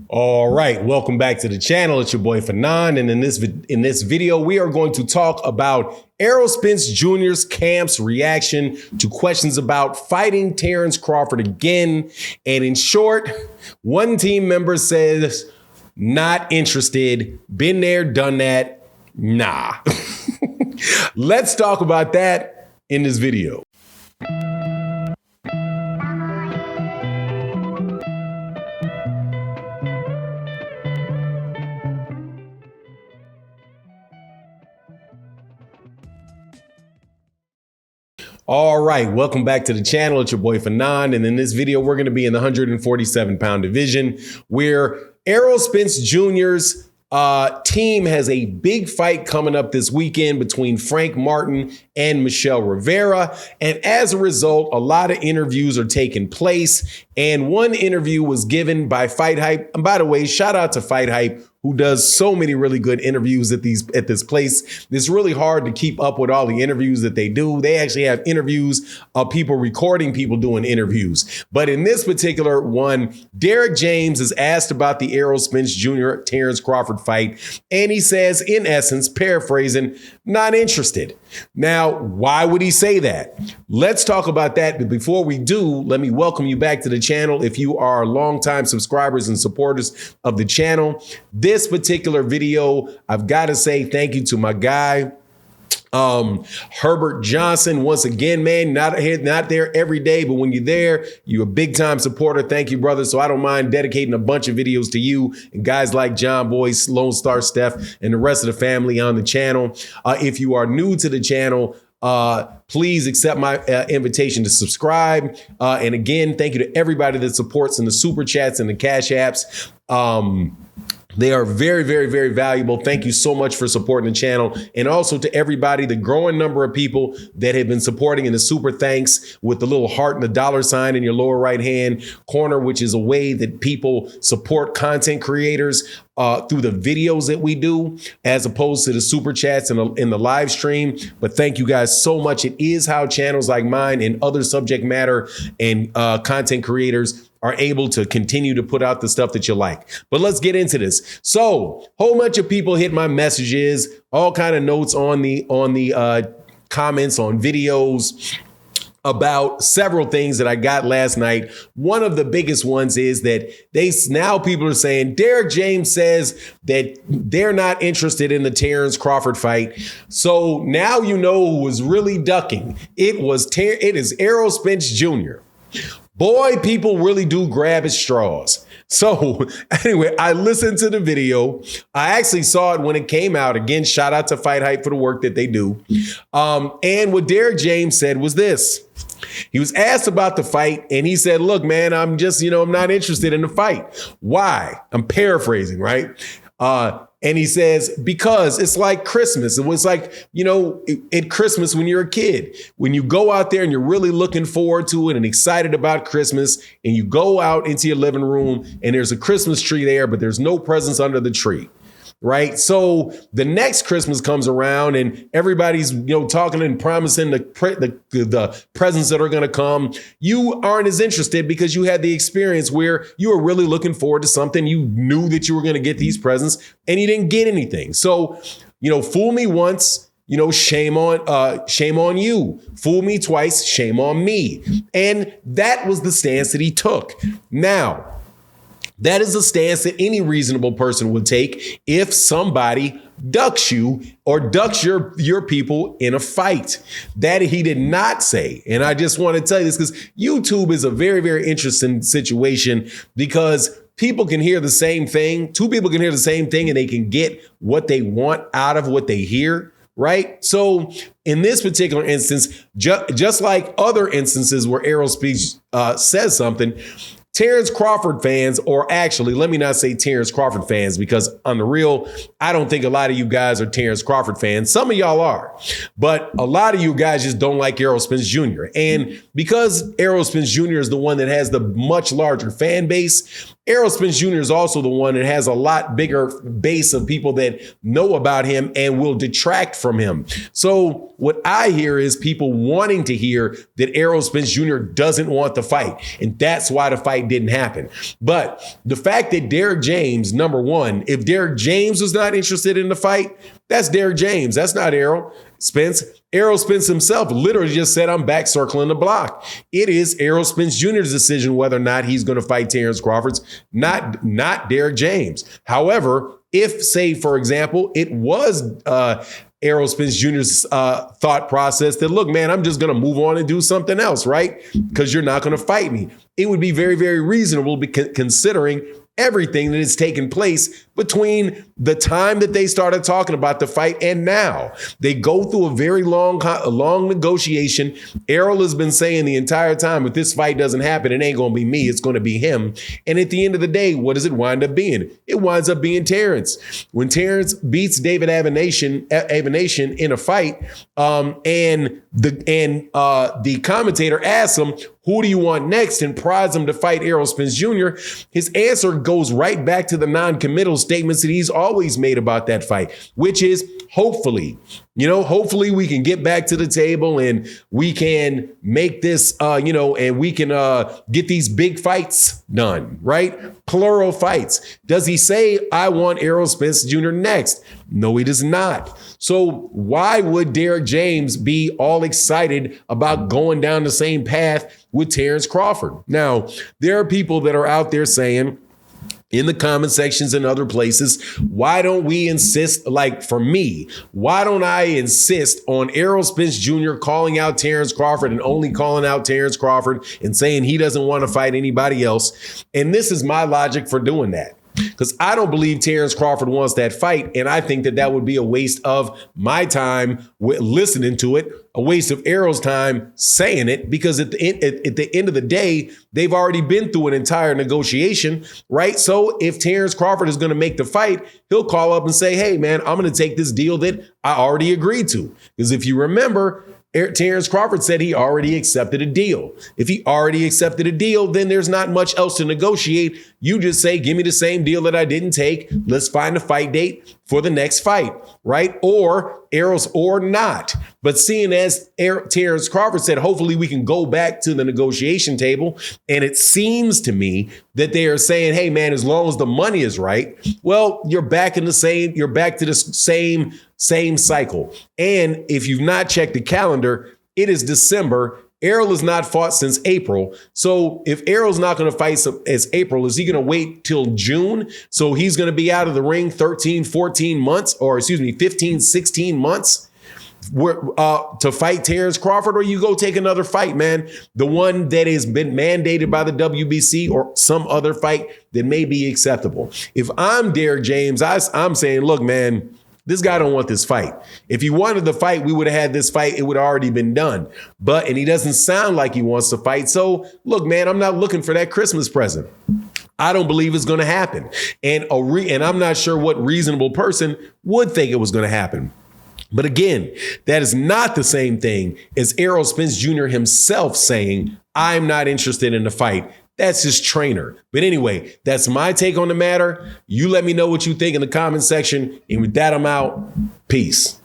All right, welcome back to the channel. It's your boy Fanon, and in this video, we are going to talk about Errol Spence Jr.'s camp's reaction to questions about fighting Terence Crawford again. And in short, one team member says, not interested, been there, done that, nah. Let's talk about that in this video. All right, welcome back to the channel. It's your boy Fanon, and in this video, we're going to be in the 147-pound division where Errol Spence Jr.'s team has a big fight coming up this weekend between Frank Martin and Michelle Rivera. And as a result, a lot of interviews are taking place. And one interview was given by Fight Hype. And by the way, shout out to Fight Hype, who does so many really good interviews at this place. It's really hard to keep up with all the interviews that they do. They actually have interviews of people recording people doing interviews. But in this particular one, Derek James is asked about the Errol Spence Jr. Terence Crawford fight. And he says, in essence, paraphrasing, not interested. Now, why would he say that? Let's talk about that. But before we do, let me welcome you back to the channel. If you are longtime subscribers and supporters of the channel, this particular video, I've got to say thank you to my guy, Herbert Johnson. Once again, man, not there every day, but when you're there, you're a big time supporter. Thank you, brother. So I don't mind dedicating a bunch of videos to you and guys like John Boy, Lone Star Steph, and the rest of the family on the channel. If you are new to the channel, please accept my invitation to subscribe. And again, thank you to everybody that supports in the super chats and the cash apps. They are very, very, very valuable. Thank you so much for supporting the channel. And also to everybody, the growing number of people that have been supporting in the super thanks with the little heart and the dollar sign in your lower right hand corner, which is a way that people support content creators through the videos that we do, as opposed to the super chats and in the live stream. But thank you guys so much. It is how channels like mine and other subject matter and content creators are able to continue to put out the stuff that you like. But let's get into this. So, whole bunch of people hit my messages, all kind of notes on the comments on videos about several things that I got last night. One of the biggest ones is that now people are saying Derek James says that they're not interested in the Terence Crawford fight. So now you know who was really ducking. It is Errol Spence Jr. Boy, people really do grab at straws. So anyway, I listened to the video. I actually saw it when it came out. Again, shout out to Fight Hype for the work that they do. And what Derek James said was this. He was asked about the fight and he said, look, man, I'm not interested in the fight. Why? I'm paraphrasing, right? And he says, because it's like Christmas. It was like, at Christmas when you're a kid, when you go out there and you're really looking forward to it and excited about Christmas, and you go out into your living room and there's a Christmas tree there, but there's no presents under the tree. Right. So the next Christmas comes around and everybody's, talking and promising the presents that are going to come. You aren't as interested because you had the experience where you were really looking forward to something. You knew that you were going to get these presents and you didn't get anything. So, fool me once, shame on you. Fool me twice, shame on me. And that was the stance that he took. Now, that is a stance that any reasonable person would take if somebody ducks you or ducks your people in a fight. That he did not say. And I just want to tell you this because YouTube is a very, very interesting situation because people can hear the same thing. Two people can hear the same thing and they can get what they want out of what they hear. Right. So in this particular instance, just like other instances where Errol Spence says something, Terence Crawford fans, or actually, let me not say Terence Crawford fans, because on the real, I don't think a lot of you guys are Terence Crawford fans. Some of y'all are, but a lot of you guys just don't like Errol Spence Jr. And because Errol Spence Jr. is the one that has the much larger fan base, Errol Spence Jr. is also the one that has a lot bigger base of people that know about him and will detract from him. So what I hear is people wanting to hear that Errol Spence Jr. doesn't want the fight, and that's why the fight didn't happen. But the fact that Derrick James, number one, if Derrick James was not interested in the fight, that's Derrick James. That's not Errol Spence. Errol Spence himself literally just said, I'm back circling the block. It is Errol Spence Jr.'s decision whether or not he's going to fight Terence Crawford, not Derrick James. However, if, say, for example, it was Errol Spence Jr.'s thought process that, look, man, I'm just going to move on and do something else, right? Because you're not going to fight me. It would be very, very reasonable considering everything that has taken place between the time that they started talking about the fight and now. They go through a very long negotiation. Errol has been saying the entire time, if this fight doesn't happen, it ain't going to be me, it's going to be him. And at the end of the day, what does it wind up being? It winds up being Terence. When Terence beats David Avenation in a fight, and the commentator asks him, who do you want next, and prides him to fight Errol Spence Jr., his answer goes right back to the non-committal statements that he's always made about that fight, which is hopefully we can get back to the table and we can make this, and we can get these big fights done, right? Plural fights. Does he say, I want Errol Spence Jr. next? No, he does not. So why would Derrick James be all excited about going down the same path with Terence Crawford? Now, there are people that are out there saying, in the comment sections and other places, why don't we insist, like for me, why don't I insist on Errol Spence Jr. calling out Terence Crawford and only calling out Terence Crawford and saying he doesn't want to fight anybody else? And this is my logic for doing that. Because I don't believe Terence Crawford wants that fight. And I think that would be a waste of my time listening to it, a waste of Errol's time saying it, because at the end of the day, they've already been through an entire negotiation, right? So if Terence Crawford is going to make the fight, he'll call up and say, hey, man, I'm going to take this deal that I already agreed to. Because if you remember, Terence Crawford said he already accepted a deal. If he already accepted a deal, then there's not much else to negotiate. You just say, give me the same deal that I didn't take. Let's find a fight date for the next fight, right? Or Errol's or not. But seeing as Terence Crawford said, hopefully we can go back to the negotiation table. And it seems to me that they are saying, hey, man, as long as the money is right, well, you're back to the same cycle. And if you've not checked the calendar, it is December. Errol has not fought since April. So if Errol's not going to fight as April, is he going to wait till June? So he's going to be out of the ring 15, 16 months to fight Terence Crawford, or you go take another fight, man. The one that has been mandated by the WBC or some other fight that may be acceptable. If I'm Derrick James, I'm saying, look, man, this guy don't want this fight. If he wanted the fight, we would have had this fight. It would have already been done. And he doesn't sound like he wants to fight. So look, man, I'm not looking for that Christmas present. I don't believe it's going to happen. And I'm not sure what reasonable person would think it was going to happen. But again, that is not the same thing as Errol Spence Jr. himself saying, I'm not interested in the fight. That's his trainer. But anyway, that's my take on the matter. You let me know what you think in the comment section. And with that, I'm out. Peace.